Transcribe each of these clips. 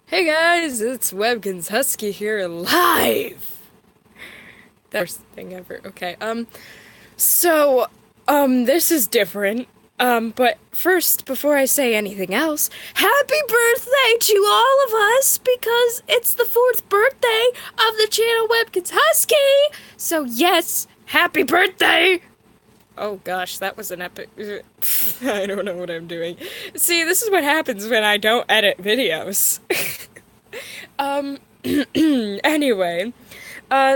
Hey guys, it's WEBKINZ HUSKY here live! That's the worst thing ever. Okay, this is different. But first, before I say anything else, happy birthday to all of us because it's the 4th birthday of the channel WEBKINZ HUSKY! So yes, happy birthday! Oh gosh, that was an epic. I don't know what I'm doing. See, this is what happens when I don't edit videos. Um, anyway,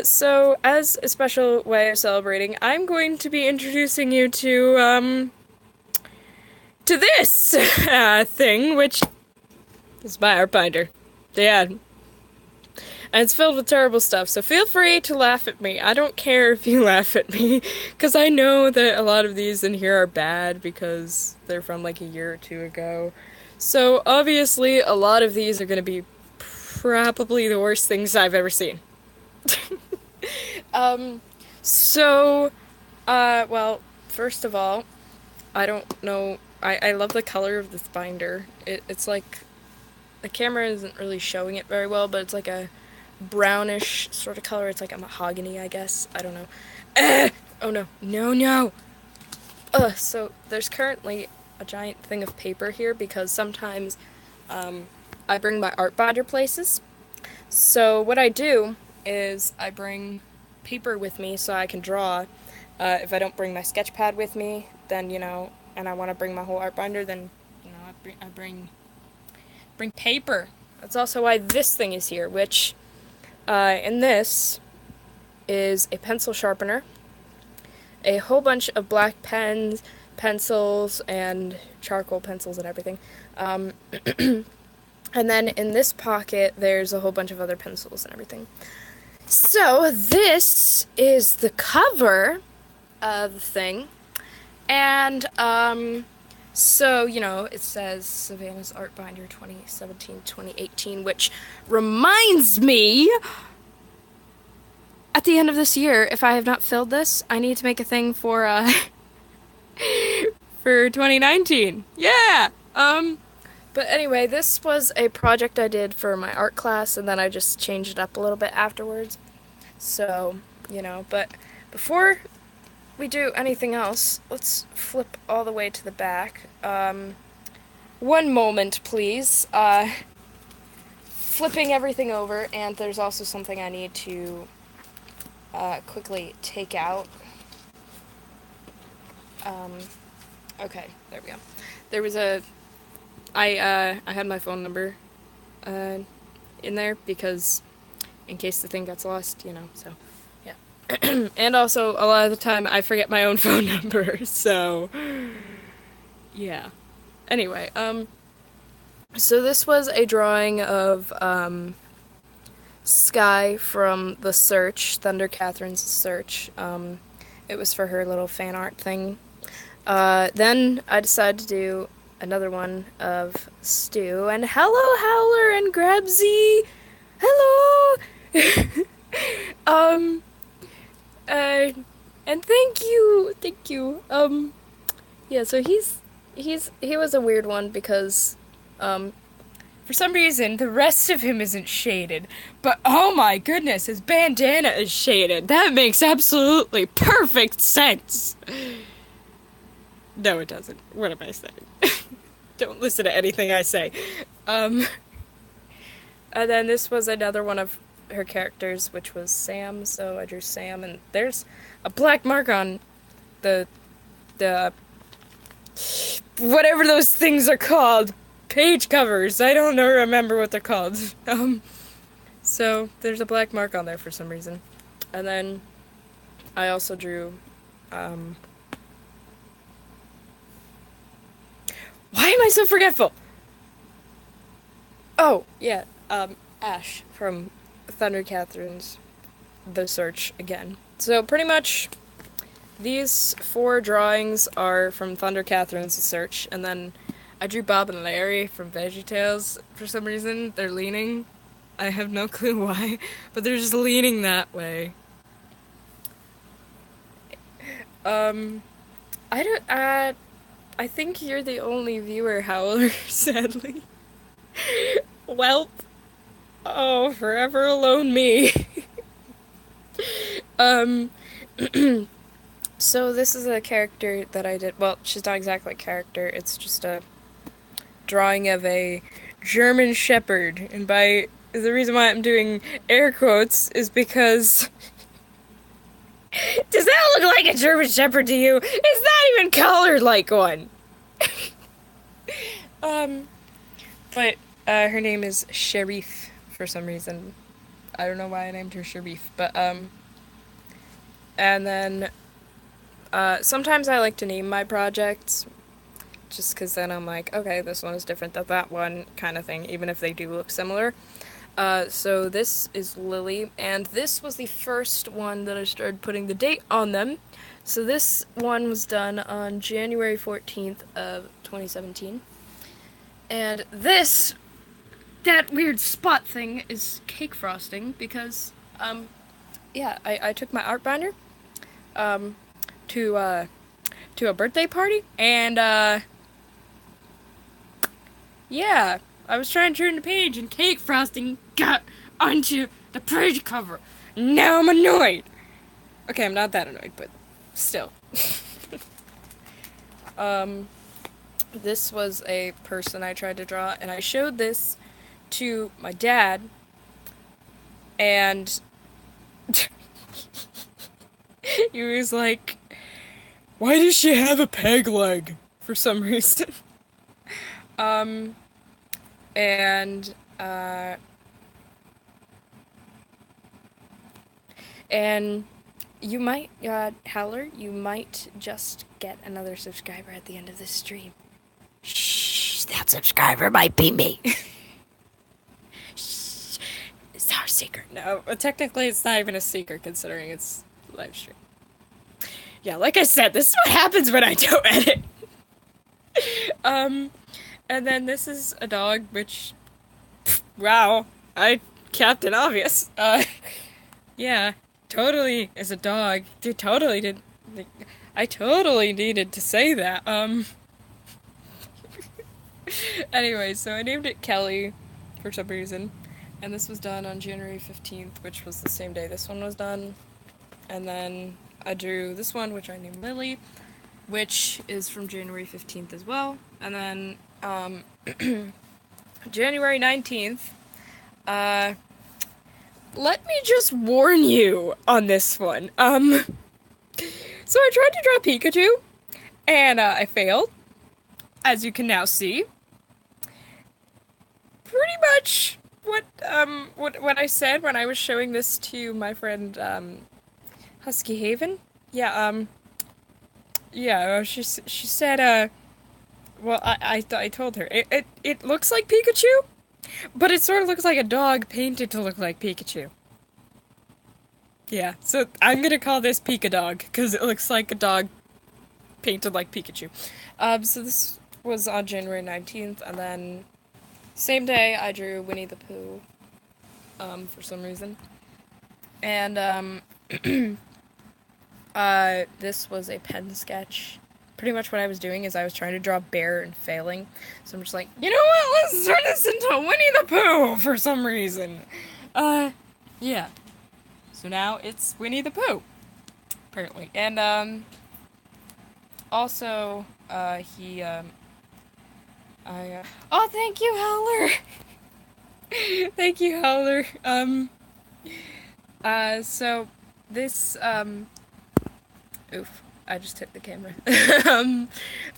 so as a special way of celebrating, I'm going to be introducing you to this, thing, which is my art binder. Yeah. And it's filled with terrible stuff, so feel free to laugh at me. I don't care if you laugh at me, because I know that a lot of these in here are bad because they're from like a year or two ago. So obviously, a lot of these are going to be probably the worst things I've ever seen. um, well, first of all, I don't know. I love the color of this binder. It's like the camera isn't really showing it very well, but it's like a brownish sort of color. It's like a mahogany, I guess. I don't know. Oh no. No, no. So there's currently a giant thing of paper here because sometimes I bring my art binder places. So what I do is I bring paper with me so I can draw. If I don't bring my sketch pad with me, then, and I want to bring my whole art binder, then, I bring paper. That's also why this thing is here, which, in this is a pencil sharpener, a whole bunch of black pens, pencils, and charcoal pencils and everything. And then in this pocket, there's a whole bunch of other pencils and everything. So this is the cover of the thing. And, so, it says Savannah's Art Binder 2017-2018, which reminds me, at the end of this year, if I have not filled this, I need to make a thing for, for 2019. Yeah! But anyway, this was a project I did for my art class, and then I just changed it up a little bit afterwards. So, but before we do anything else, let's flip all the way to the back. One moment, please. Flipping everything over, and there's also something I need to quickly take out. Okay, there we go. There was I had my phone number in there because in case the thing gets lost, so yeah. And also a lot of the time I forget my own phone number, so yeah. Anyway, so this was a drawing of Sky from The Search, Thunder Catherine's Search. It was for her little fan art thing. Then I decided to do another one of Stu, and hello Howler and Grabsy! Hello! And thank you. Yeah, so he was a weird one because, for some reason, the rest of him isn't shaded, but oh my goodness, his bandana is shaded. That makes absolutely perfect sense! No, it doesn't. What am I saying? Don't listen to anything I say. And then this was another one of her characters, which was Sam, so I drew Sam, and there's a black mark on the whatever those things are called. Page covers. I don't know, remember what they're called. So there's a black mark on there for some reason. And then I also drew, why am I so forgetful? Oh, yeah, Ash from Thunder Catherine's The Search again. So pretty much these 4 drawings are from Thunder Catherine's The Search, and then I drew Bob and Larry from VeggieTales for some reason. They're leaning. I have no clue why, but they're just leaning that way. I think you're the only viewer, Howler, sadly. Welp. Oh, forever alone me. Um, so this is a character that I did. Well, she's not exactly a character. It's just a drawing of a German Shepherd, and by the reason why I'm doing air quotes is because does that look like a German Shepherd to you? It's not even colored like one. Um, but her name is Sharif for some reason. I don't know why I named her Sharif, but and then sometimes I like to name my projects just because then I'm like, okay, this one is different than that one, kind of thing, even if they do look similar. So this is Lily, and this was the first one that I started putting the date on them. So this one was done on January 14th of 2017. And this, that weird spot thing, is cake frosting because, yeah, I took my art binder, um, to a birthday party, and, yeah, I was trying to turn the page, and cake frosting got onto the page cover. Now I'm annoyed. Okay, I'm not that annoyed, but still. This was a person I tried to draw, and I showed this to my dad, and he was like, why does she have a peg leg? For some reason. Um, and, and you might, Howler, you might just get another subscriber at the end of this stream. Shh, that subscriber might be me. Shh, it's our secret. No, technically it's not even a secret considering it's live stream. Yeah, like I said, this is what happens when I don't edit. And then this is a dog, which, wow, I Captain Obvious. Yeah, totally is a dog. Dude, totally did. I totally needed to say that. Anyway, so I named it Kelly for some reason, and this was done on January 15th, which was the same day this one was done. And then I drew this one, which I named Lily, which is from January 15th as well. And then, January 19th, let me just warn you on this one. So I tried to draw Pikachu, and, I failed, as you can now see. Pretty much what I said when I was showing this to my friend, Husky Haven. Yeah, yeah, she said, well, I told her, it looks like Pikachu, but it sort of looks like a dog painted to look like Pikachu. Yeah, so I'm gonna call this Pika Dog, because it looks like a dog painted like Pikachu. So this was on January 19th, and then same day I drew Winnie the Pooh, for some reason. And, this was a pen sketch. Pretty much what I was doing is I was trying to draw a bear and failing. So I'm just like, you know what, let's turn this into Winnie the Pooh for some reason. Yeah. So now it's Winnie the Pooh, apparently. And, also, oh, thank you, Howler! Thank you, Howler. So, this, oof, I just hit the camera.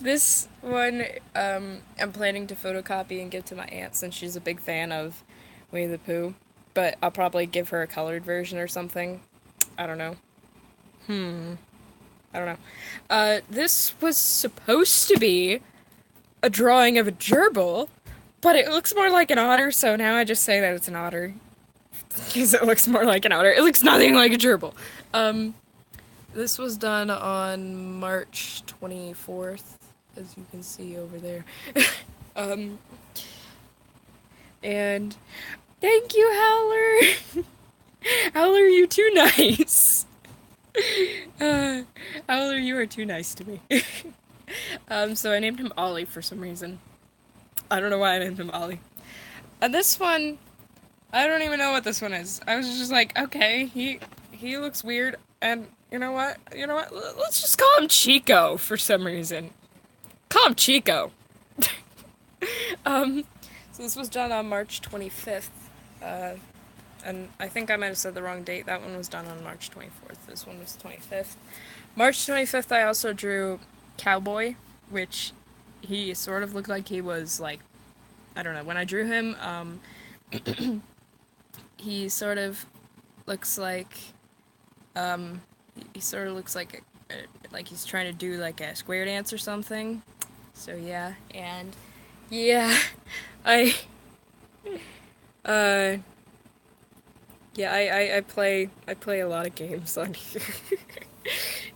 This one, I'm planning to photocopy and give to my aunt since she's a big fan of Winnie the Pooh. But I'll probably give her a colored version or something. I don't know. I don't know. This was supposed to be a drawing of a gerbil, but it looks more like an otter, so now I just say that it's an otter. Because it looks more like an otter. It looks nothing like a gerbil. This was done on March 24th, as you can see over there. And thank you, Howler! Howler, you too nice! Howler, you are too nice to me. So I named him Ollie for some reason. I don't know why I named him Ollie. And this one, I don't even know what this one is. I was just like, okay, he looks weird, and you know what? You know what? Let's just call him Chico for some reason. Call him Chico. Um, so this was done on March 25th. Uh, and I think I might have said the wrong date. That one was done on March 24th. This one was 25th. March 25th, I also drew Cowboy, which he sort of looked like he was like, I don't know. When I drew him, he sort of looks like, he sort of looks like he's trying to do like a square dance or something. So yeah, and yeah, I, uh, yeah, I play a lot of games on here.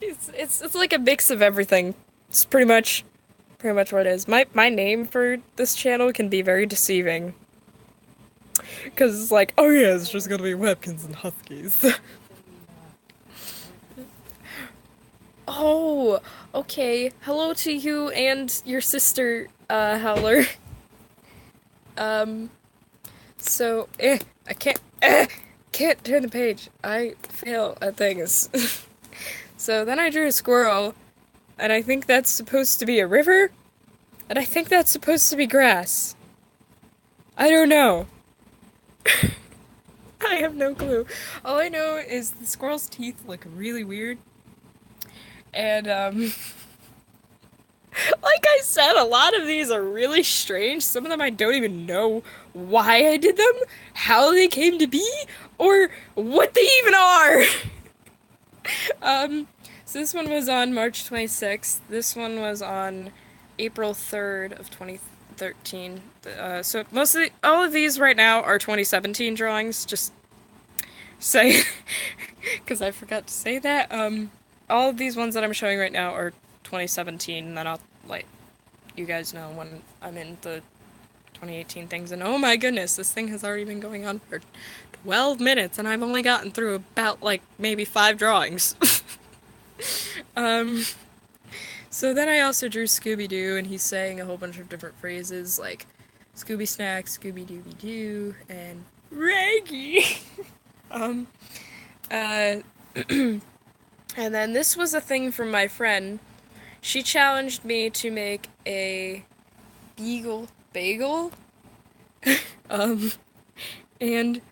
It's like a mix of everything. It's pretty much what it is. My name for this channel can be very deceiving because it's like, oh yeah, it's just gonna be Webkins and Huskies. Oh, okay. Hello to you and your sister, Howler. Um, so, can't turn the page. I fail at things. So then I drew a squirrel, and I think that's supposed to be a river, and I think that's supposed to be grass. I don't know. I have no clue. All I know is the squirrel's teeth look really weird, and, like I said, a lot of these are really strange. Some of them I don't even know why I did them, how they came to be, or what they even are. Um, so this one was on March 26th. This one was on April 3rd of 2013. So all of these right now are 2017 drawings. Just say, because I forgot to say that. All of these ones that I'm showing right now are 2017, and then I'll let you guys know when I'm in the 2018 things. And oh my goodness, this thing has already been going on for 12 minutes, and I've only gotten through about like maybe 5 drawings. Um, so then I also drew Scooby Doo, and he's saying a whole bunch of different phrases like Scooby Snack, Scooby Dooby Doo, and Reggie. um, uh, and then this was a thing from my friend. She challenged me to make a beagle bagel. Um, and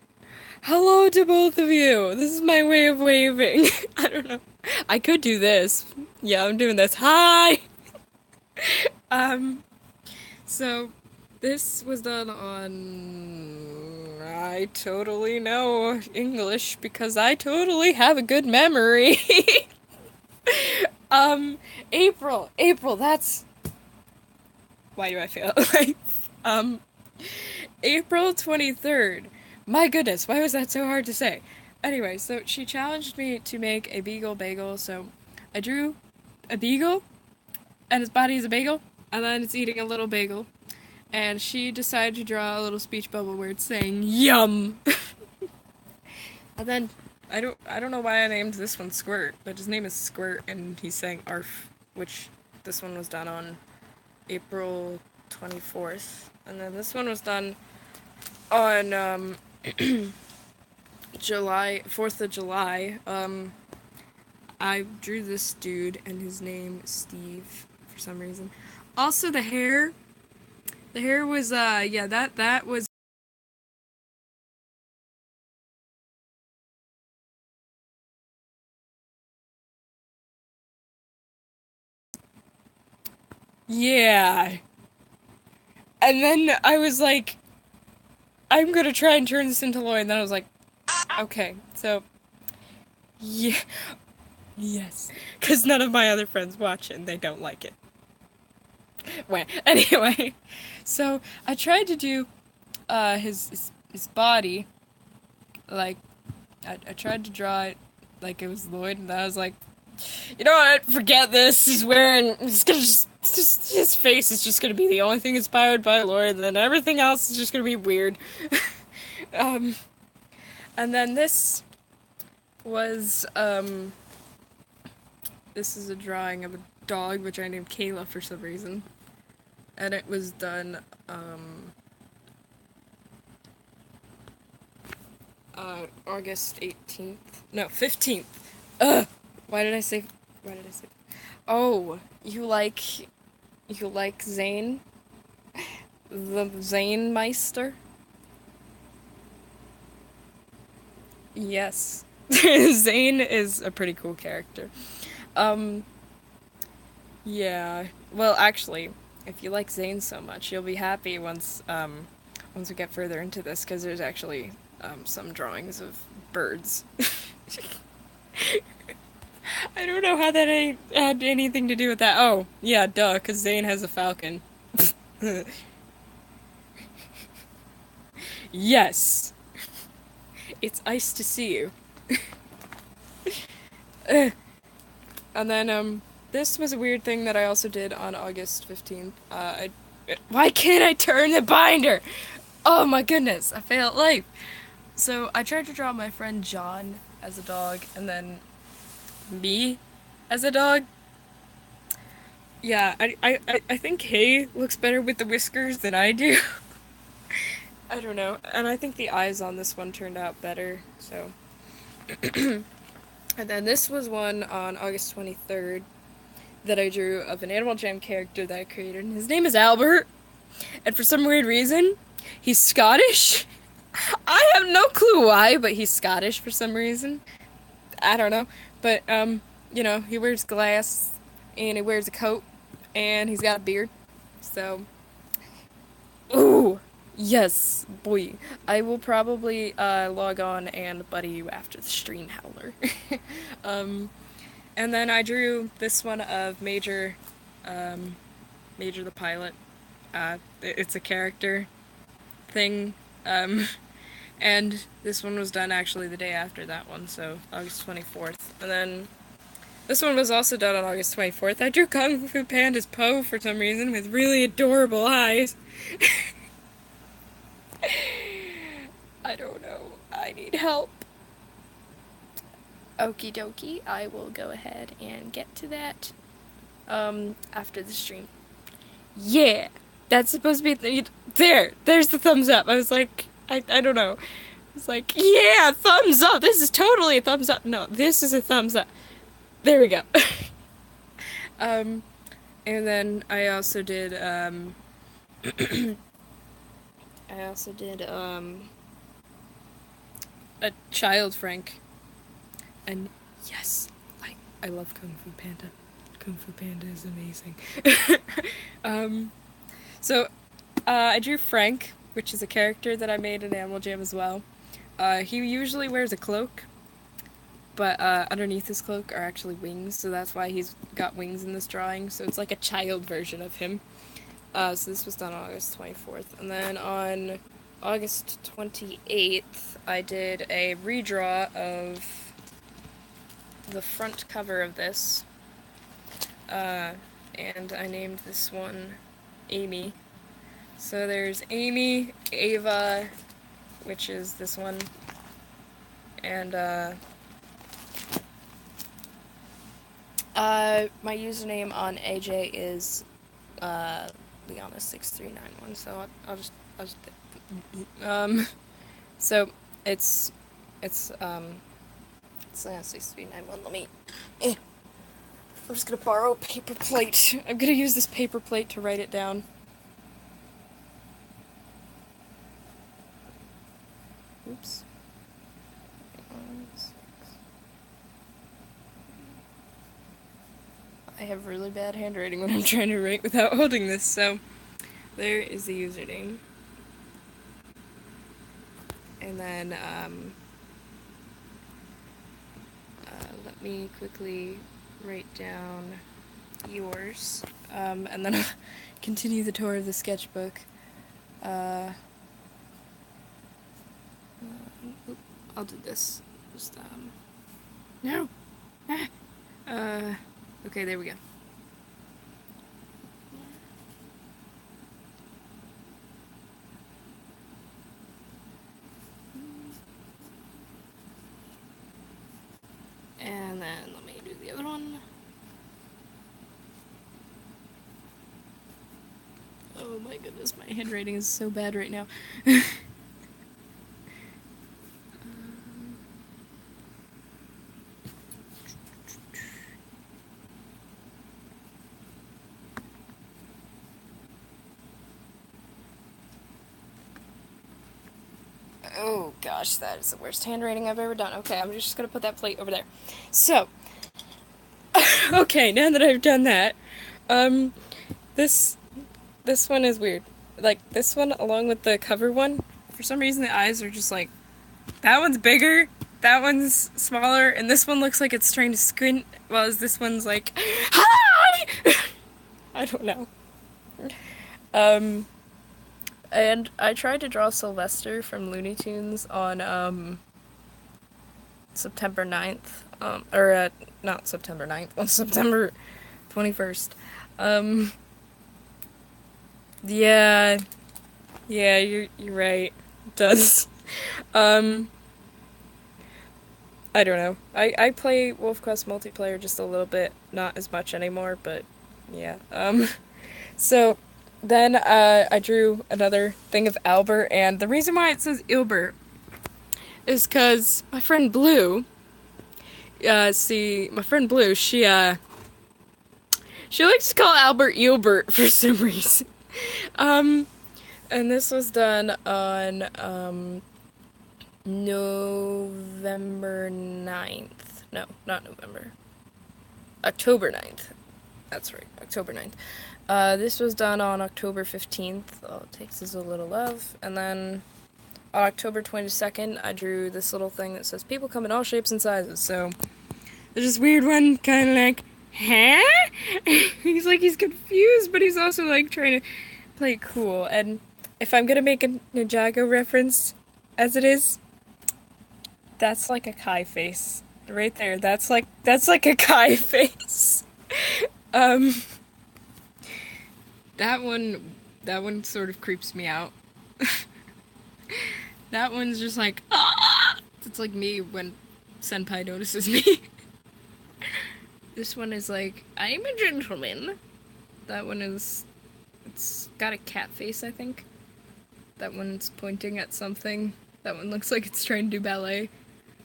hello to both of you. This is my way of waving. I don't know. I could do this. Yeah, I'm doing this. Hi! Um, so this was done on. I totally know English because I totally have a good memory. um, April, that's. Why do I feel like. Um, April 23rd. My goodness, why was that so hard to say? Anyway, so she challenged me to make a beagle bagel, so I drew a beagle, and its body is a bagel, and then it's eating a little bagel. And she decided to draw a little speech bubble where it's saying "Yum." And then I don't know why I named this one Squirt, but his name is Squirt, and he's saying "Arf," which this one was done on April 24th, and then this one was done on July 4th of July. I drew this dude, and his name is Steve for some reason. Also, the hair. The hair was yeah, that was. Yeah. And then I was like, I'm gonna try and turn this into Lloyd, and then I was like, okay, so yeah, yes, because none of my other friends watch it and they don't like it. Well, anyway, so I tried to do his body, like I tried to draw it like it was Lloyd, and I was like, you know what? Forget this. He's wearing. He's gonna just his face is just gonna be the only thing inspired by Lloyd, and then everything else is just gonna be weird. um, and then was this is a drawing of a dog which I named Kayla for some reason, and it was done August 18th. No, 15th. Ugh! Why did I say... Why did I say... Oh, You like Zane? The Zane Meister? Yes. Zane is a pretty cool character. Um, yeah. Well, actually, if you like Zane so much, you'll be happy once we get further into this, because there's actually, some drawings of birds. I don't know how that had anything to do with that. Oh, yeah, duh, because Zane has a falcon. Yes! It's ice to see you. And then, this was a weird thing that I also did on August 15th. Why can't I turn the binder? Oh my goodness, I fail at life. So, I tried to draw my friend John as a dog, and then me as a dog. Yeah, I think Hay looks better with the whiskers than I do. I don't know. And I think the eyes on this one turned out better, so. And then this was one on August 23rd that I drew of an Animal Jam character that I created, and his name is Albert. And for some weird reason, he's Scottish. I have no clue why, but he's Scottish for some reason. I don't know. But, he wears glasses, and he wears a coat, and he's got a beard. So, ooh, yes, boy. I will probably, log on and buddy you after the stream, Howler. um, and then I drew this one of Major the Pilot. It's a character thing. And this one was done actually the day after that one, so August 24th. And then this one was also done on August 24th. I drew Kung Fu Panda's Poe for some reason with really adorable eyes. I don't know. I need help. Okie dokie, I will go ahead and get to that after the stream. Yeah! That's supposed to be there's the thumbs up. I was like, I don't know. It's like, yeah, thumbs up. This is totally a thumbs up. No, this is a thumbs up. There we go. And then I also did a child Frank. And yes, I love Kung Fu Panda. Kung Fu Panda is amazing. So I drew Frank, which is a character that I made in Animal Jam as well. He usually wears a cloak, but underneath his cloak are actually wings, so that's why he's got wings in this drawing. So it's like a child version of him. So this was done on August 24th. And then on August 28th, I did a redraw of the front cover of this. And I named this one Amy. So there's Amy, Ava, which is this one, and my username on AJ is Liana6391. So I'll just so it's Liana6391. Let me. I'm just gonna borrow a paper plate. I'm gonna use this paper plate to write it down. Oops. I have really bad handwriting when I'm trying to write without holding this, so there is the username. And then, let me quickly write down yours, and then I'll continue the tour of the sketchbook. I'll do this. Just, no! Okay, there we go. And then let me do the other one. Oh my goodness, my handwriting is so bad right now. Oh gosh, that is the worst handwriting I've ever done. Okay, I'm just gonna put that plate over there. So, okay, now that I've done that, um, this this one is weird. Like this one, along with the cover one, for some reason the eyes are just like that one's bigger, that one's smaller, and this one looks like it's trying to squint, while this one's like, hi. I don't know. Um, and I tried to draw Sylvester from Looney Tunes on September 9th, not September 9th, on September 21st. Um, yeah, yeah, you're right. It does. Um, I don't know. I play Wolf Quest multiplayer just a little bit, not as much anymore, but yeah. So then I drew another thing of Albert, and the reason why it says Ilbert is because my friend Blue, my friend Blue, she likes to call Albert Eilbert for some reason. Um, and this was done on, November 9th. No, not November. October 9th. That's right, October 9th. This was done on October 15th. All it takes is a little love. And then on October 22nd, I drew this little thing that says, people come in all shapes and sizes. So there's this weird one, kind of like, huh? He's confused, but he's also like trying to play it cool. And if I'm gonna make a Ninjago reference, as it is, that's like a Kai face. Right there. That's like a Kai face. Um, that one sort of creeps me out. That one's just like, ah! It's like me when Senpai notices me. This one is like, I'm a gentleman. That one is, it's got a cat face, I think. That one's pointing at something. That one looks like it's trying to do ballet.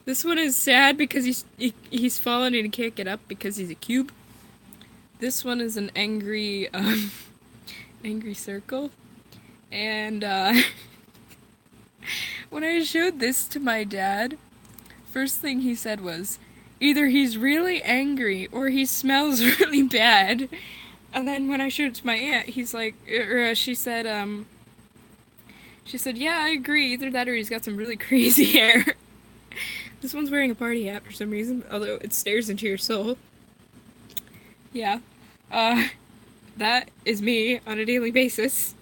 This one is sad because he's fallen and he can't get up because he's a cube. This one is an angry, angry circle. And, when I showed this to my dad, first thing he said was, either he's really angry or he smells really bad. And then when I showed it to my aunt, she said, yeah, I agree, either that or he's got some really crazy hair. This one's wearing a party hat for some reason, although it stares into your soul. Yeah. That is me on a daily basis.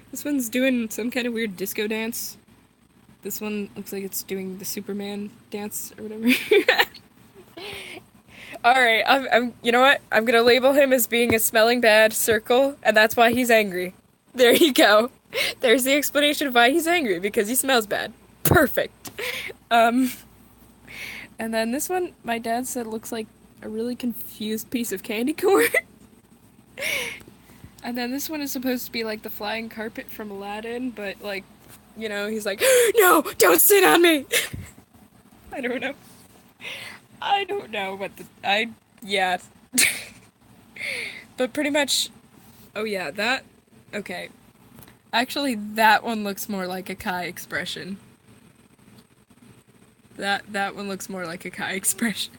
This one's doing some kind of weird disco dance. This one looks like it's doing the Superman dance or whatever. Alright, you know what? I'm gonna label him as being a smelling bad circle, and that's why he's angry. There you go. There's the explanation of why he's angry, because he smells bad. Perfect. And then this one, my dad said looks like a really confused piece of candy corn. And then this one is supposed to be like the flying carpet from Aladdin, but like, you know, he's like, no, don't sit on me! I don't know. I don't know what yeah. But pretty much, oh yeah, okay. Actually, that one looks more like a Kai expression. That one looks more like a Kai expression.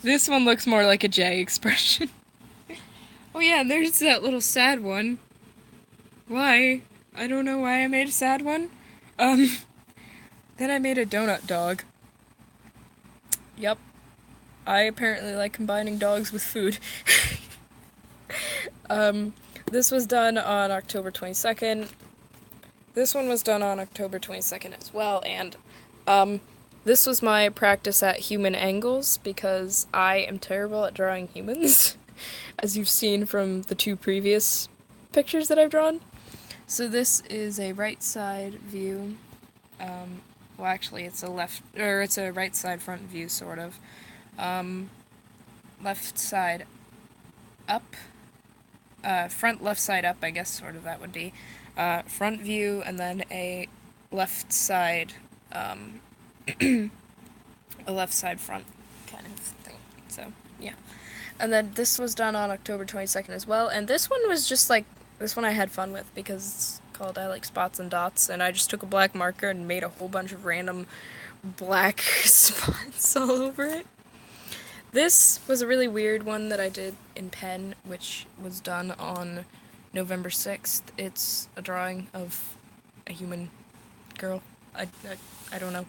This one looks more like a J expression. Oh yeah, there's that little sad one. Why? I don't know why I made a sad one. Then I made a donut dog. Yep. I apparently like combining dogs with food. This was done on October 22nd. This one was done on October 22nd as well, and, this was my practice at human angles, because I am terrible at drawing humans, as you've seen from the two previous pictures that I've drawn. So this is a right side view, well actually it's a right side front view, sort of. Left side up, front left side up, I guess, sort of, that would be. Front view, and then a left side, a left side front kind of thing. So, yeah. And then this was done on October 22nd as well, and this one was just like, this one I had fun with because it's called I Like Spots and Dots, and I just took a black marker and made a whole bunch of random black spots all over it. This was a really weird one that I did in pen, which was done on November 6th. It's a drawing of a human girl. I don't know.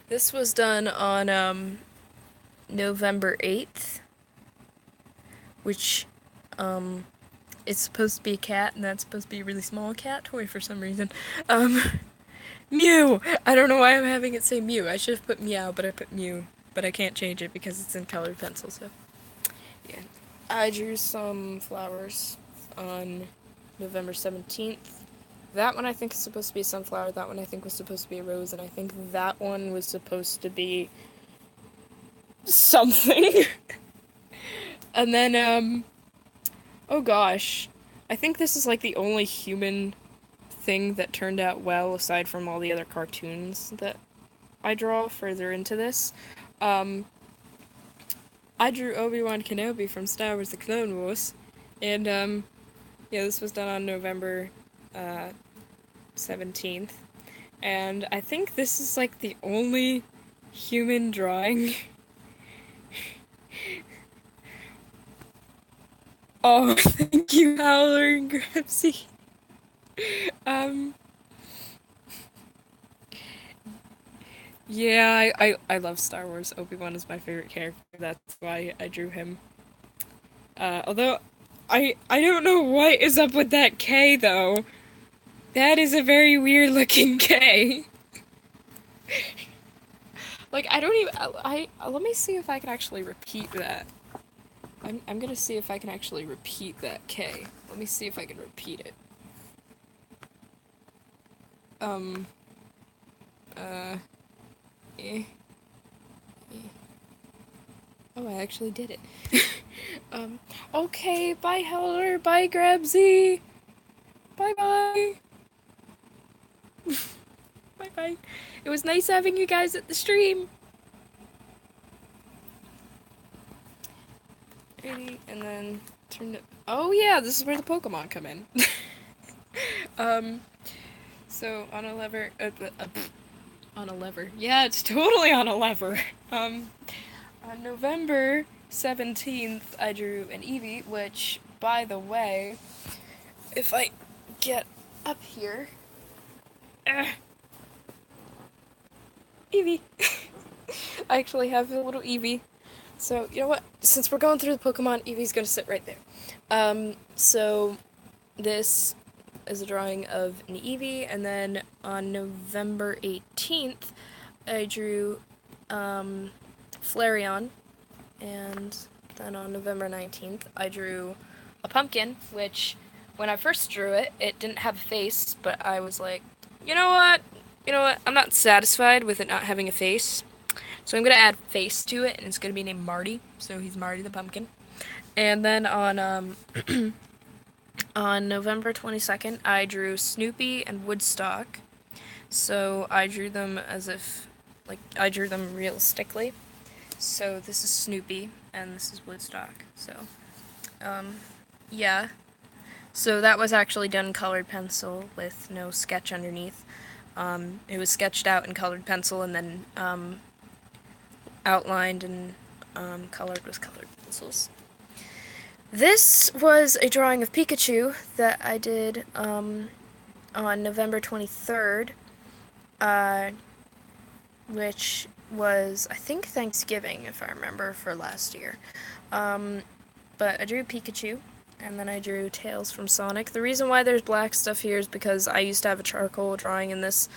This was done on November 8th, which it's supposed to be a cat, and that's supposed to be a really small cat toy for some reason. Mew! I don't know why I'm having it say Mew. I should have put Meow, but I put Mew. But I can't change it because it's in colored pencil, so yeah. I drew some flowers on November 17th. That one I think is supposed to be a sunflower, that one I think was supposed to be a rose, and I think that one was supposed to be something. And then, oh gosh, I think this is like the only human thing that turned out well aside from all the other cartoons that I draw further into this. I drew Obi-Wan Kenobi from Star Wars The Clone Wars, and yeah, this was done on November 17th, and I think this is like the only human drawing. Oh, thank you, Howler and Grabsy. Yeah, I love Star Wars. Obi-Wan is my favorite character. That's why I drew him. Although, I don't know what is up with that K, though. That is a very weird looking K. Like, I don't even, let me see if I can actually repeat that. I'm gonna see if I can actually repeat that K. Let me see if I can repeat it. Oh, I actually did it. Okay, bye Heller, bye Grabsy. Bye-bye. Bye-bye. It was nice having you guys at the stream. And then turn it. Oh yeah, this is where the Pokemon come in. So on a lever, on a lever. Yeah, it's totally on a lever. On November 17th, I drew an Eevee, which, by the way, if I get up here, Eevee. I actually have a little Eevee. So, you know what? Since we're going through the Pokemon, Eevee's gonna sit right there. So this is a drawing of an Eevee, and then on November 18th, I drew, Flareon, and then on November 19th, I drew a pumpkin, which, when I first drew it, it didn't have a face, but I was like, you know what? I'm not satisfied with it not having a face. So I'm gonna add face to it, and it's gonna be named Marty. So he's Marty the Pumpkin. And then on on November 22nd, I drew Snoopy and Woodstock. So I drew them as if, like, I drew them realistically. So this is Snoopy, and this is Woodstock. So, yeah. So that was actually done colored pencil with no sketch underneath. It was sketched out in colored pencil and then outlined and colored with colored pencils. This was a drawing of Pikachu that I did on November 23rd, which was, I think, Thanksgiving, if I remember, for last year. But I drew Pikachu, and then I drew Tails from Sonic. The reason why there's black stuff here is because I used to have a charcoal drawing in this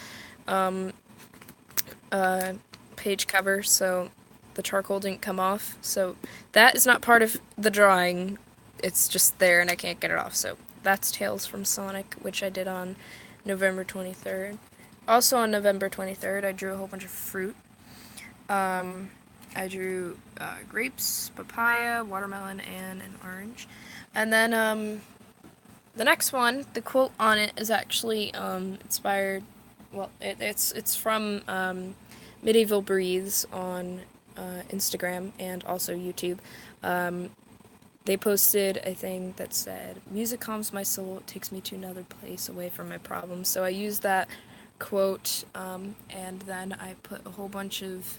page cover, so the charcoal didn't come off. So that is not part of the drawing. It's just there, and I can't get it off. So that's Tails from Sonic, which I did on November 23rd. Also on November 23rd, I drew a whole bunch of fruit. I drew grapes, papaya, watermelon, and an orange. And then the next one, the quote on it is actually inspired. Well, it's from Medieval Breathes on Instagram and also YouTube. they posted a thing that said, "Music calms my soul, it takes me to another place away from my problems." So I used that quote, and then I put a whole bunch of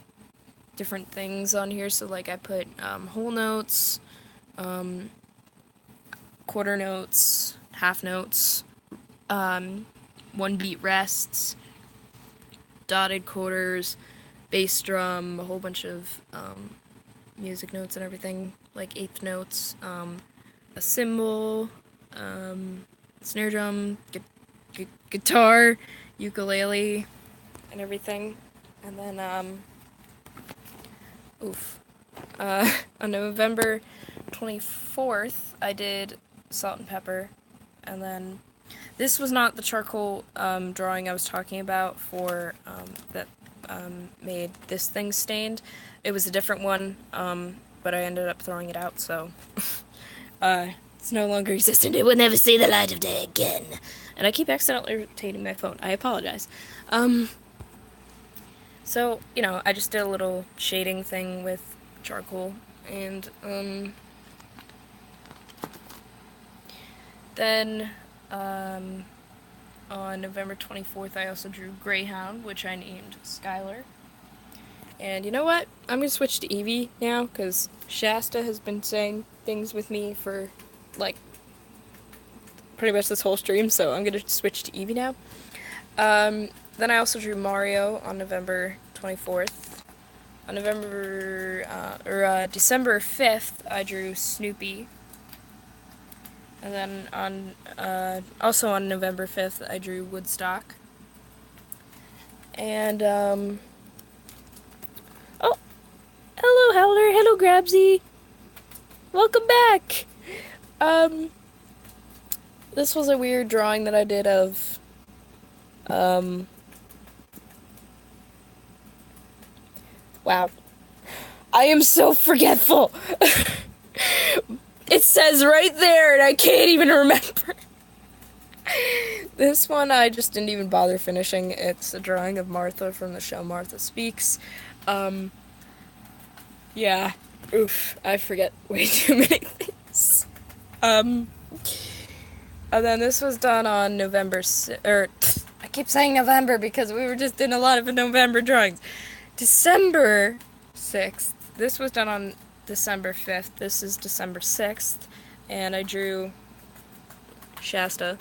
different things on here. So like I put whole notes, quarter notes, half notes, one beat rests, dotted quarters, bass drum, a whole bunch of music notes and everything, like eighth notes, a cymbal, snare drum, guitar, ukulele, and everything. And then, on November 24th, I did salt and pepper, and then this was not the charcoal drawing I was talking about for that made this thing stained. It was a different one, but I ended up throwing it out, so it's no longer existent. It will never see the light of day again. And I keep accidentally rotating my phone. I apologize. So, you know, I just did a little shading thing with charcoal, and then on November 24th, I also drew Greyhound, which I named Skylar. And you know what? I'm going to switch to Evie now, because Shasta has been saying things with me for, like, pretty much this whole stream, so I'm going to switch to Evie now. Then I also drew Mario on November 24th. On December 5th, I drew Snoopy. And then also on November 5th, I drew Woodstock. And, oh, hello, Howler, hello, Grabsy. Welcome back. This was a weird drawing that I did of, wow. I am so forgetful. It says right there, and I can't even remember. This one I just didn't even bother finishing. It's a drawing of Martha from the show Martha Speaks. Yeah. Oof. I forget way too many things. And then this was done on November I keep saying November because we were just doing a lot of November drawings. December 6th. This was done on December 5th. This is December 6th. And I drew Shasta.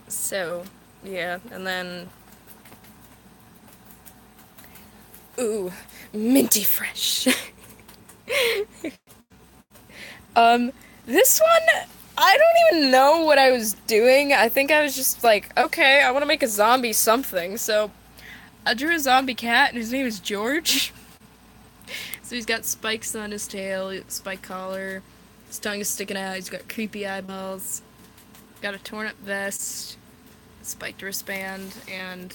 So, yeah. And then, ooh, minty fresh. This one, I don't even know what I was doing. I think I was just like, okay, I want to make a zombie something. So I drew a zombie cat, and his name is George. So he's got spikes on his tail, spike collar, his tongue is sticking out, he's got creepy eyeballs, got a torn up vest, spiked wristband, and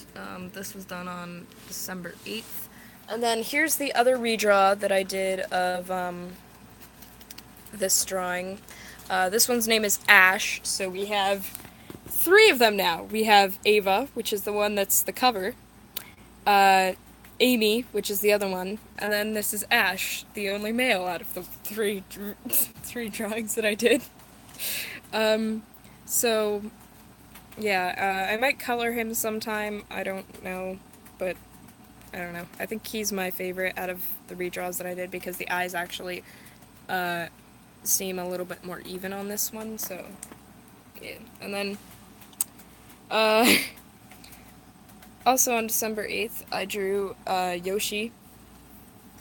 this was done on December 8th. And then here's the other redraw that I did of this drawing. This one's name is Ash, so we have 3 of them now. We have Ava, which is the one that's the cover, Amy, which is the other one, and then this is Ash, the only male out of the 3 drawings that I did. So, yeah, I might color him sometime, I don't know, but I don't know. I think he's my favorite out of the redraws that I did because the eyes actually seem a little bit more even on this one, so yeah. And then also on December 8th, I drew Yoshi,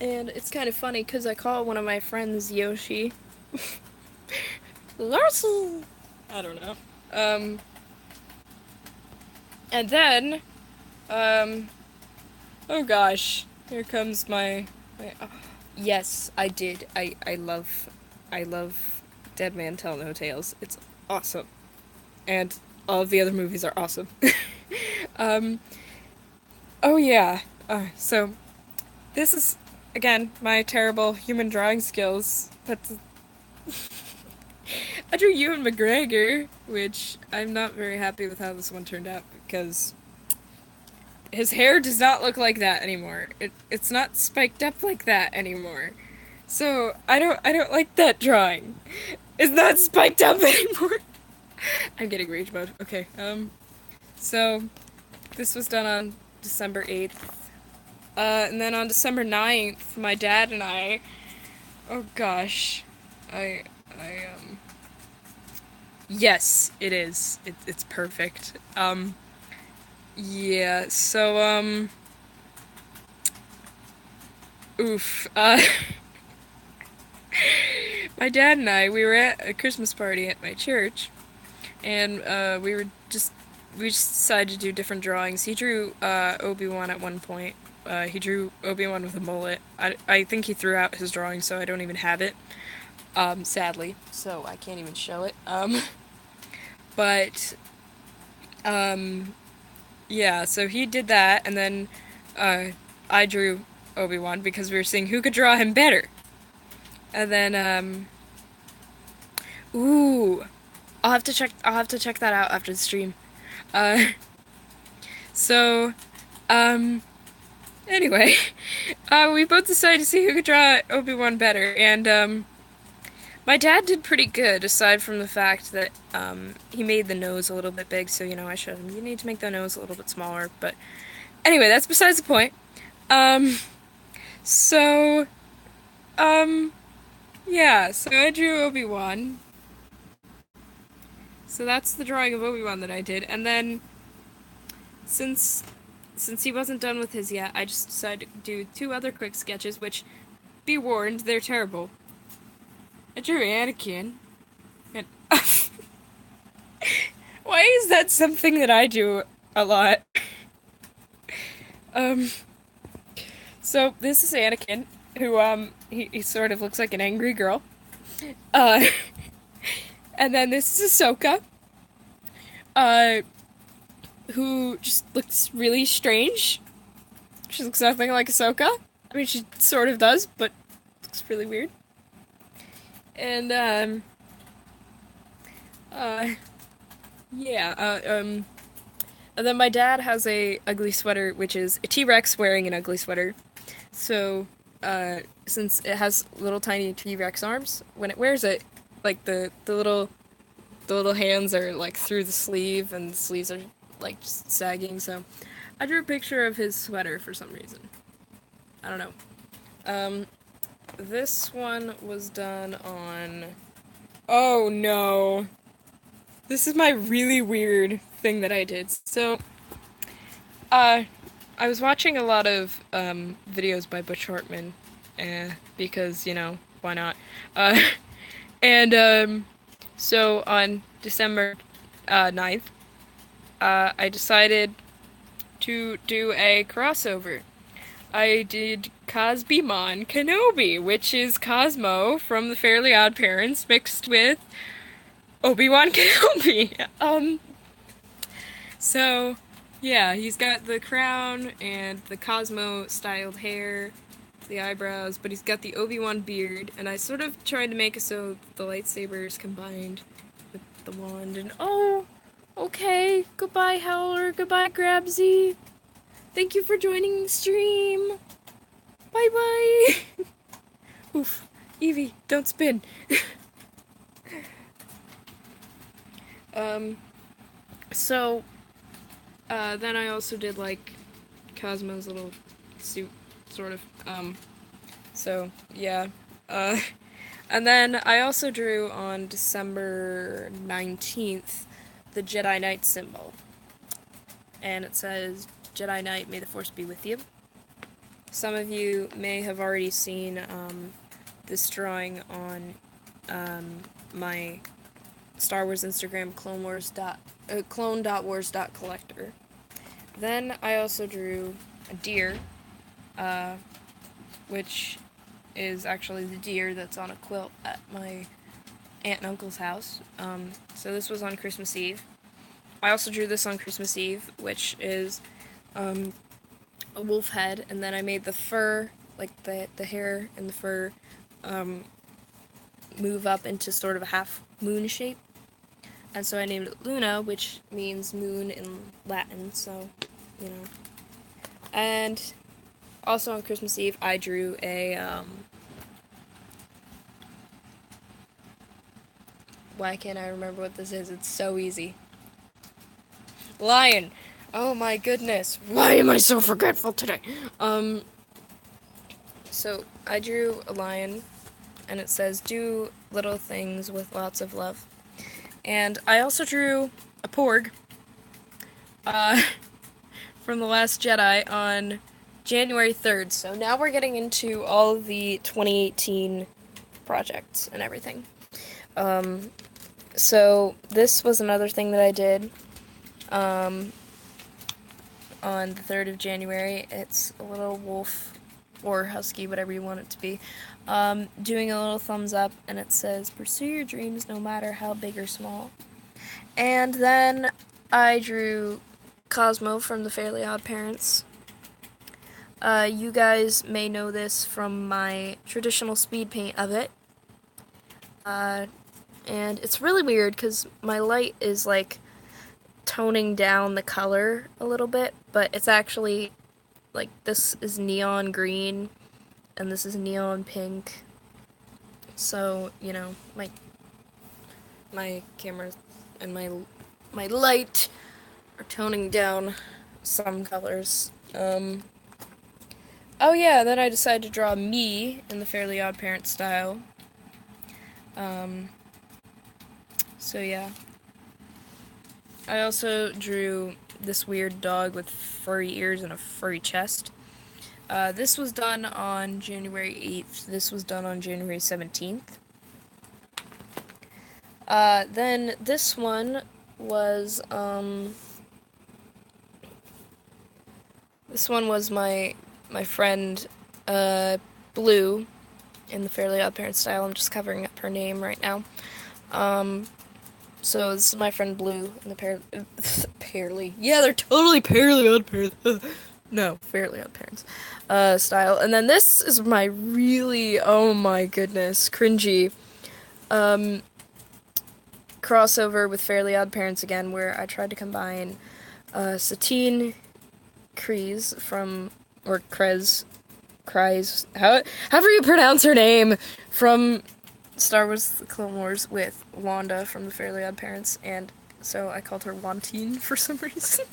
and it's kind of funny because I call one of my friends Yoshi. Larson! I don't know. And then, oh gosh, here comes my yes, I did. I love Dead Man Tell No Tales. It's awesome. And all of the other movies are awesome. Oh yeah. So, this is, again, my terrible human drawing skills. That's I drew Ewan McGregor, which I'm not very happy with how this one turned out, because his hair does not look like that anymore. It's not spiked up like that anymore. So I don't like that drawing. It's not spiked up anymore. I'm getting rage mode. Okay. So this was done on December 8th. And then on December 9th, my dad and I, oh gosh. I yes, it is. It's perfect. Yeah, so oof. My dad and I, we were at a Christmas party at my church, and we just decided to do different drawings. He drew Obi-Wan at one point. He drew Obi-Wan with a mullet. I think he threw out his drawing, so I don't even have it. Sadly, so I can't even show it. But yeah, so he did that, and then I drew Obi-Wan because we were seeing who could draw him better. And then ooh, I'll have to check that out after the stream. Uh, so anyway, we both decided to see who could draw Obi-Wan better, and my dad did pretty good, aside from the fact that he made the nose a little bit big, so, you know, I showed him, you need to make the nose a little bit smaller, but anyway, that's besides the point. Um, so, um, yeah, so I drew Obi-Wan. So that's the drawing of Obi-Wan that I did, and then, since he wasn't done with his yet, I just decided to do two other quick sketches, which, be warned, they're terrible. I drew Anakin, and why is that something that I do a lot? Um, so this is Anakin, who, he sort of looks like an angry girl. Uh, and then this is Ahsoka, uh, who just looks really strange. She looks nothing like Ahsoka. I mean, she sort of does, but looks really weird. And, uh, yeah, and then my dad has a ugly sweater, which is a T-Rex wearing an ugly sweater. So, since it has little tiny T-Rex arms, when it wears it, like the little hands are like through the sleeve, and the sleeves are like just sagging. So, I drew a picture of his sweater for some reason. I don't know. Um, this one was done on. Oh no. This is my really weird thing that I did. So, uh, I was watching a lot of videos by Butch Hartman, because, you know, why not? Uh, and so on December 9th, I decided to do a crossover. I did Cosby-Mon Kenobi, which is Cosmo from the Fairly Odd Parents mixed with Obi-Wan Kenobi. So, yeah, he's got the crown and the Cosmo styled hair, the eyebrows, but he's got the Obi-Wan beard, and I sort of tried to make it so the lightsabers combined with the wand, and oh, okay, goodbye Howler, goodbye Grabsy, thank you for joining the stream, bye bye. Oof, Evie, don't spin. So, then I also did, like, Cosmo's little suit, sort of, so, yeah, and then I also drew on December 19th the Jedi Knight symbol, and it says, Jedi Knight, may the Force be with you. Some of you may have already seen, this drawing on, my Star Wars Instagram, clone.wars.collector. Then I also drew a deer, which is actually the deer that's on a quilt at my aunt and uncle's house. So this was on Christmas Eve. I also drew this on Christmas Eve, which is a wolf head, and then I made the fur, like the hair and the fur, move up into sort of a half moon shape. And so I named it Luna, which means moon in Latin, so, you know. And also on Christmas Eve, I drew a Why can't I remember what this is? It's so easy. Lion. Oh my goodness. Why am I so forgetful today? So I drew a lion, and it says, do little things with lots of love. And I also drew a porg, from The Last Jedi on January 3rd. So now we're getting into all of the 2018 projects and everything. So this was another thing that I did on the 3rd of January. It's a little wolf or husky, whatever you want it to be, doing a little thumbs up, and it says, pursue your dreams no matter how big or small. And then I drew Cosmo from the Fairly Odd Parents. You guys may know this from my traditional speed paint of it. And it's really weird because my light is like toning down the color a little bit, but it's actually like this is neon green and this is neon pink. So, you know, my camera and my light are toning down some colors. Oh yeah, then I decided to draw me in the Fairly Odd Parents style. So yeah. I also drew this weird dog with furry ears and a furry chest. This was done on January 8th. This was done on January 17th. Then this one was, my friend, Blue, in the Fairly Odd Parents style. I'm just covering up her name right now. So this is my friend Blue in the Fairly. Yeah, they're totally Fairly Odd Parents. No, Fairly Odd Parents style. And then this is my really, oh my goodness, cringy crossover with Fairly Odd Parents again, where I tried to combine Satine Kryze from, or Kryze, however you pronounce her name, from Star Wars The Clone Wars with Wanda from the Fairly Odd Parents, and so I called her Wantine for some reason.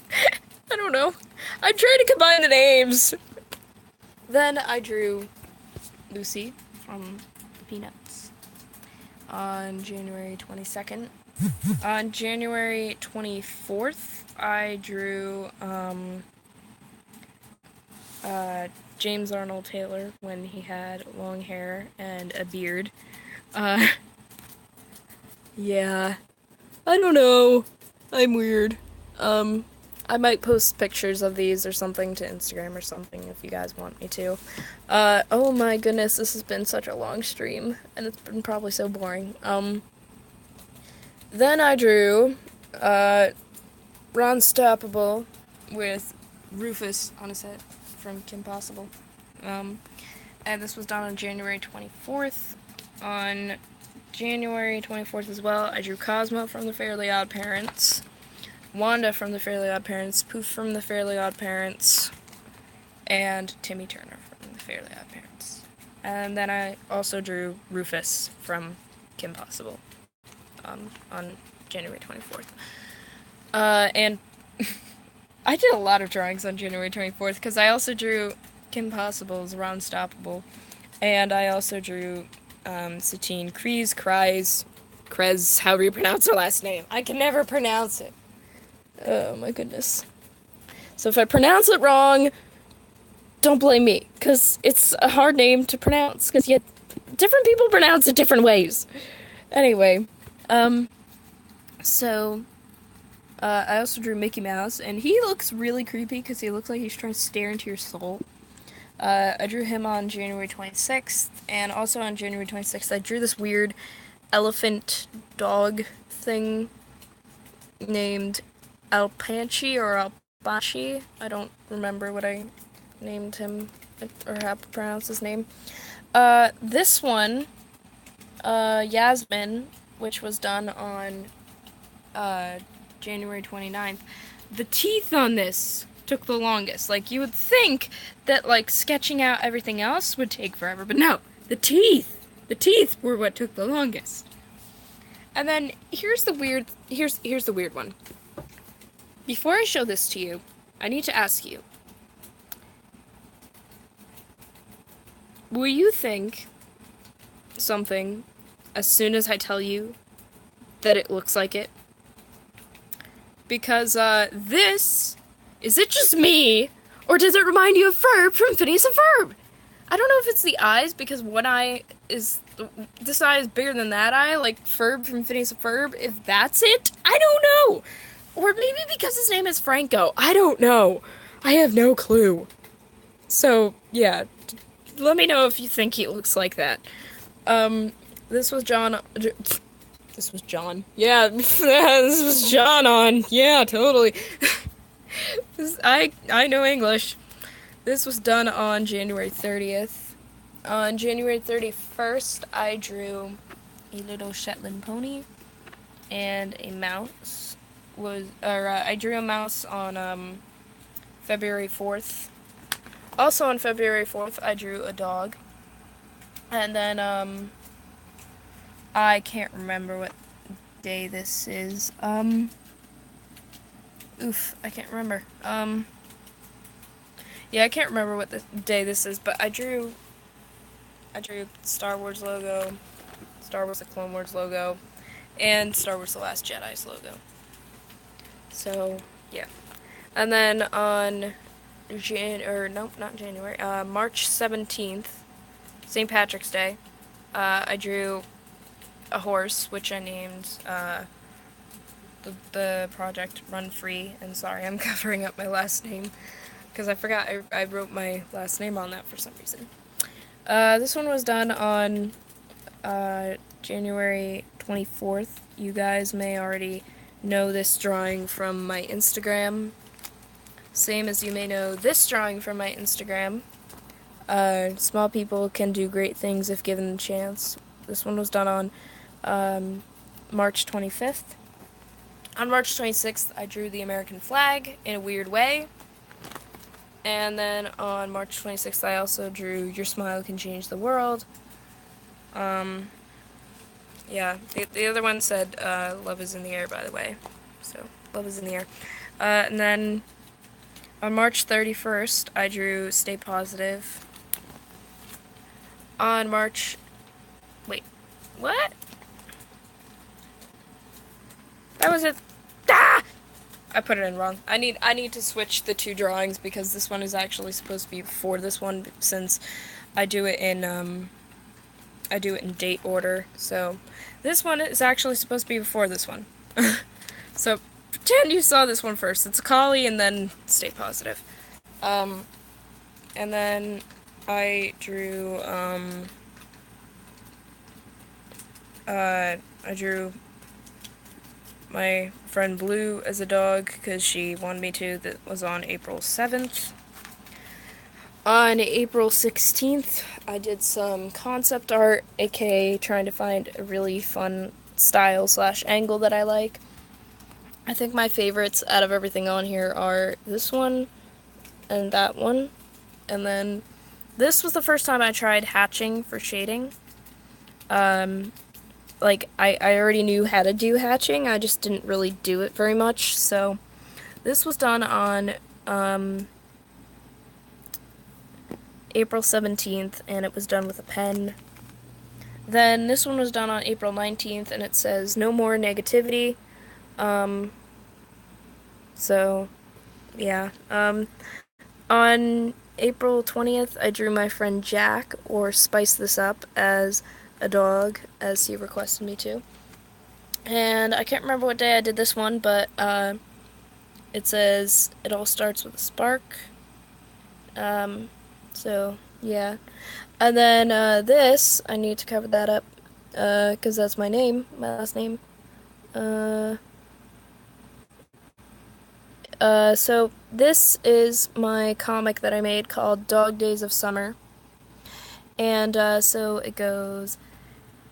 I don't know. I tried to combine the names. Then I drew Lucy from the Peanuts on January 22nd. On January 24th, I drew James Arnold Taylor when he had long hair and a beard. Yeah. I don't know. I'm weird. I might post pictures of these or something to Instagram or something if you guys want me to. Oh my goodness, this has been such a long stream, and it's been probably so boring. Then I drew, Ron Stoppable with Rufus on his head from Kim Possible. And this was done on January 24th. On January 24th as well, I drew Cosmo from the Fairly Odd Parents, Wanda from the Fairly Odd Parents, Poof from the Fairly Odd Parents, and Timmy Turner from the Fairly Odd Parents. And then I also drew Rufus from Kim Possible on January 24th. And I did a lot of drawings on January 24th because I also drew Kim Possible's Ron Stoppable, and I also drew Satine Kryze, however you pronounce her last name. I can never pronounce it. Oh my goodness. So if I pronounce it wrong, don't blame me, because it's a hard name to pronounce, because yet different people pronounce it different ways. Anyway, I also drew Mickey Mouse, and he looks really creepy because he looks like he's trying to stare into your soul. I drew him on January 26th, and also on January 26th, I drew this weird elephant dog thing named Alpanchi or Albashi. I don't remember what I named him or how to pronounce his name. This one, Yasmin, which was done on January 29th, the teeth on this took the longest. Like, you would think that, like, sketching out everything else would take forever, but no, the teeth were what took the longest. And then here's the weird one. Before I show this to you, I need to ask you, will you think something as soon as I tell you that it looks like it? Because, is it just me, or does it remind you of Ferb from Phineas and Ferb? I don't know if it's the eyes, because this eye is bigger than that eye, like Ferb from Phineas and Ferb. If that's it, I don't know. Or maybe because his name is Franco. I don't know. I have no clue. So, yeah, let me know if you think he looks like that. This was John. This was John. Yeah, this was John on. Yeah, totally. I know English. This was done on January 30th. On January 31st, I drew a little Shetland pony and a mouse. I drew a mouse on February 4th. Also on February 4th, I drew a dog. And then I can't remember what day this is. I can't remember. Yeah, I can't remember what the day this is, but I drew Star Wars logo, Star Wars The Clone Wars logo, and Star Wars The Last Jedi's logo. So, yeah. And then on March 17th, St. Patrick's Day, I drew a horse, which I named the project Run Free. And sorry, I'm covering up my last name because I forgot I wrote my last name on that for some reason. This one was done on January 24th. You guys may already know this drawing from my Instagram, same as you may know this drawing from my Instagram. Small people can do great things if given the chance. This one was done on March 25th. On March 26th, I drew the American flag in a weird way. And then on March 26th, I also drew Your Smile Can Change the World. Yeah, the other one said Love is in the Air, by the way. So, Love is in the Air. And then on March 31st, I drew Stay Positive. On March... Wait, what? That was it. Ah! I put it in wrong. I need to switch the two drawings because this one is actually supposed to be before this one, since I do it in date order. So this one is actually supposed to be before this one. So pretend you saw this one first. It's a collie and then Stay Positive. And then I drew I drew my friend Blue as a dog because she wanted me to. That was on April 7th. On April 16th, I did some concept art, aka trying to find a really fun style / angle that I like. I think my favorites out of everything on here are this one and that one. And then this was the first time I tried hatching for shading. Like, I already knew how to do hatching, I just didn't really do it very much, so this was done on April 17th, and it was done with a pen. Then this one was done on April 19th, and it says, No More Negativity. So, yeah. On April 20th, I drew my friend Jack, or Spice This Up, as a dog, as he requested me to. And I can't remember what day I did this one, but it says, It all starts with a spark. So, yeah. And then this, I need to cover that up, because that's my name, my last name. So this is my comic that I made called Dog Days of Summer. And so it goes,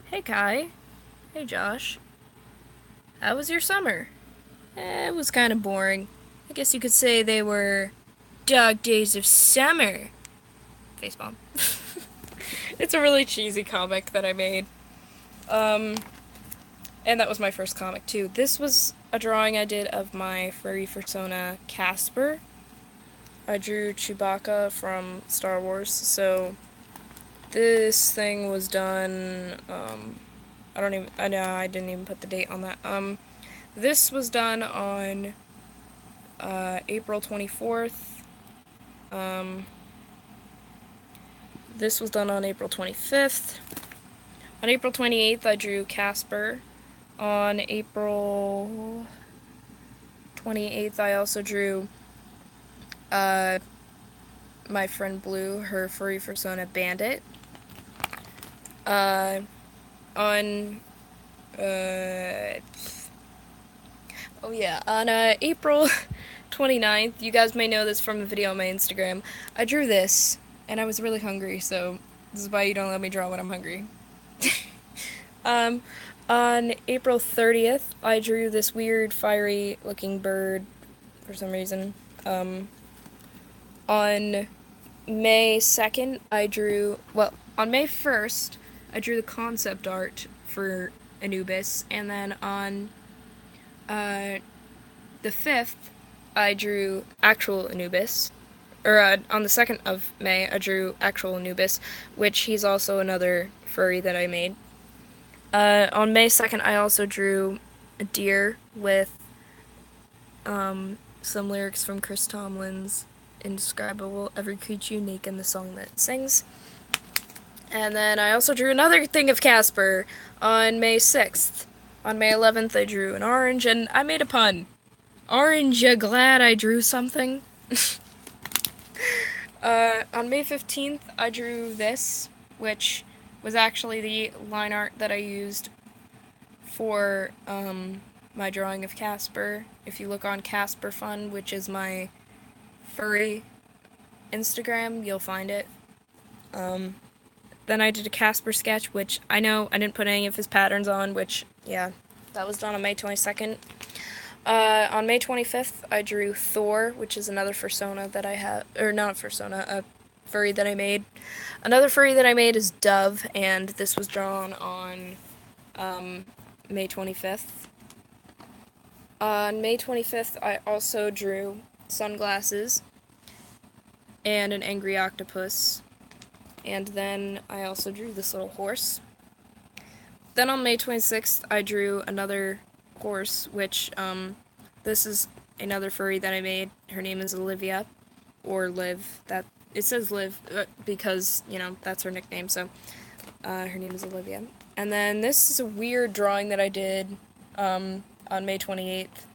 Hey Kai, hey Josh, how was your summer? It was kind of boring. I guess you could say they were dog days of summer. Facepalm. It's a really cheesy comic that I made. And that was my first comic, too. This was a drawing I did of my furry persona, Casper. I drew Chewbacca from Star Wars, so this thing was done, I know I didn't even put the date on that. This was done on, April 24th. This was done on April 25th. On April 28th, I drew Casper. On April 28th, I also drew my friend Blue, her furry persona Bandit. On on April 29th, you guys may know this from a video on my Instagram, I drew this, and I was really hungry, so this is why you don't let me draw when I'm hungry. On April 30th, I drew this weird, fiery-looking bird for some reason. On May 2nd, on May 1st, I drew the concept art for Anubis, and then on the 5th, I drew actual Anubis. Or on the 2nd of May, I drew actual Anubis, which he's also another furry that I made. On May 2nd, I also drew a deer with some lyrics from Chris Tomlin's Indescribable, Every Creature Unique, and the song that it sings. And then I also drew another thing of Casper on May 6th. On May 11th, I drew an orange, and I made a pun. Orange, you glad I drew something? On May 15th, I drew this, which was actually the line art that I used for my drawing of Casper. If you look on Casper Fun, which is my furry Instagram, you'll find it. Then I did a Casper sketch, which I know I didn't put any of his patterns on, which, yeah, that was done on May 22nd. On May 25th, I drew Thor, which is another fursona that I have, or not a fursona, a furry that I made. Another furry that I made is Dove, and this was drawn on May 25th. On May 25th, I also drew sunglasses and an angry octopus, and then I also drew this little horse. Then on May 26th, I drew another horse, which, this is another furry that I made. Her name is Olivia, or Liv. It says Liv, because, you know, that's her nickname, so, her name is Olivia. And then this is a weird drawing that I did, on May 28th.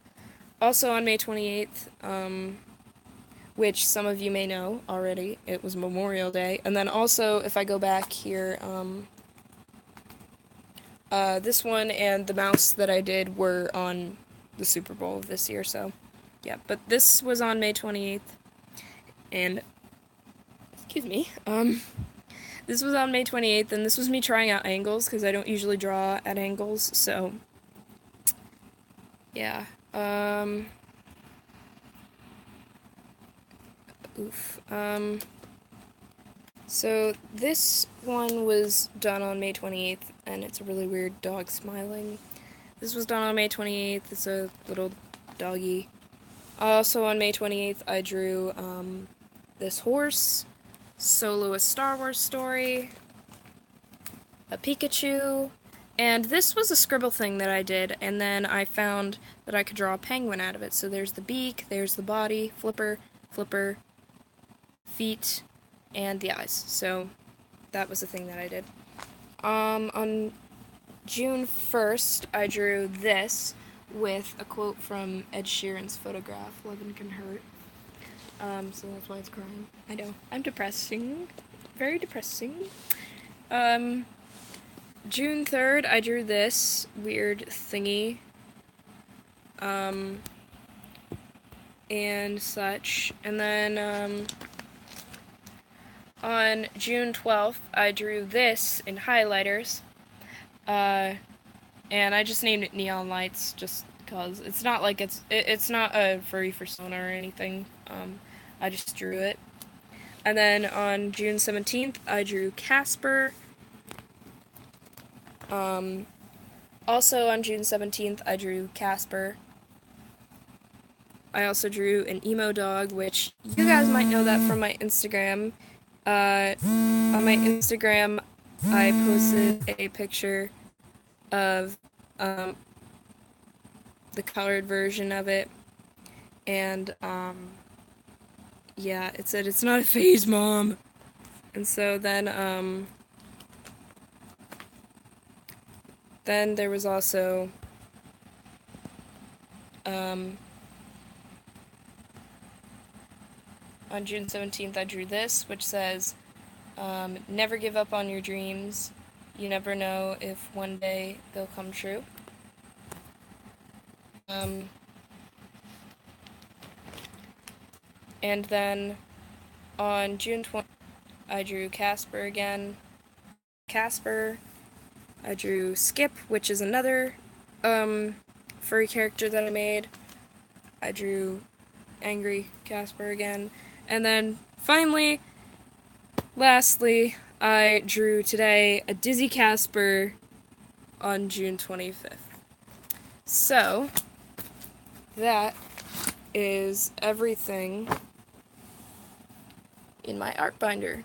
Also on May 28th, which some of you may know already, it was Memorial Day. And then also, if I go back here, this one and the mouse that I did were on the Super Bowl of this year, so, yeah. But this was on May 28th, and, excuse me, this was on May 28th, and this was me trying out angles, because I don't usually draw at angles, so, yeah, so this one was done on May 28th, and it's a really weird dog smiling. This was done on May 28th, it's a little doggy. Also on May 28th, I drew, this horse, Solo a Star Wars Story, a Pikachu, and this was a scribble thing that I did, and then I found that I could draw a penguin out of it. So there's the beak, there's the body, flipper, feet, and the eyes. So that was the thing that I did. On June 1st, I drew this with a quote from Ed Sheeran's Photograph, Lovin' Can Hurt. So that's why it's crying. I know. I'm depressing. Very depressing. June 3rd, I drew this weird thingy. And such. And then, on June 12th, I drew this in highlighters. And I just named it Neon Lights, just because it's not like it's not a furry persona or anything. I just drew it. And then on June 17th, I drew Casper. Also on June 17th, I drew Casper. I also drew an emo dog, which you guys might know that from my Instagram. On my Instagram, I posted a picture of the colored version of it, and yeah, it said it's not a phase, Mom. And so then there was also on June 17th, I drew this, which says, never give up on your dreams. You never know if one day they'll come true. And then on June 20th, I drew Casper again. Casper. I drew Skip, which is another furry character that I made. I drew Angry Casper again. And then finally, lastly, I drew today a Dizzy Casper on June 25th. So, that is everything in my art binder.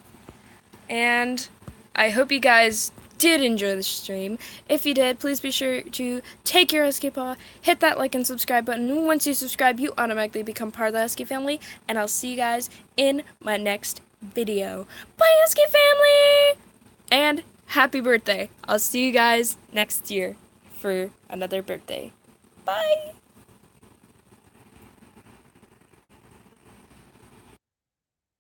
And I hope you guys did enjoy the stream. If you did, please be sure to take your Husky paw, hit that like and subscribe button. Once you subscribe, you automatically become part of the Husky family, and I'll see you guys in my next video. Bye, Husky family! And happy birthday. I'll see you guys next year for another birthday. Bye!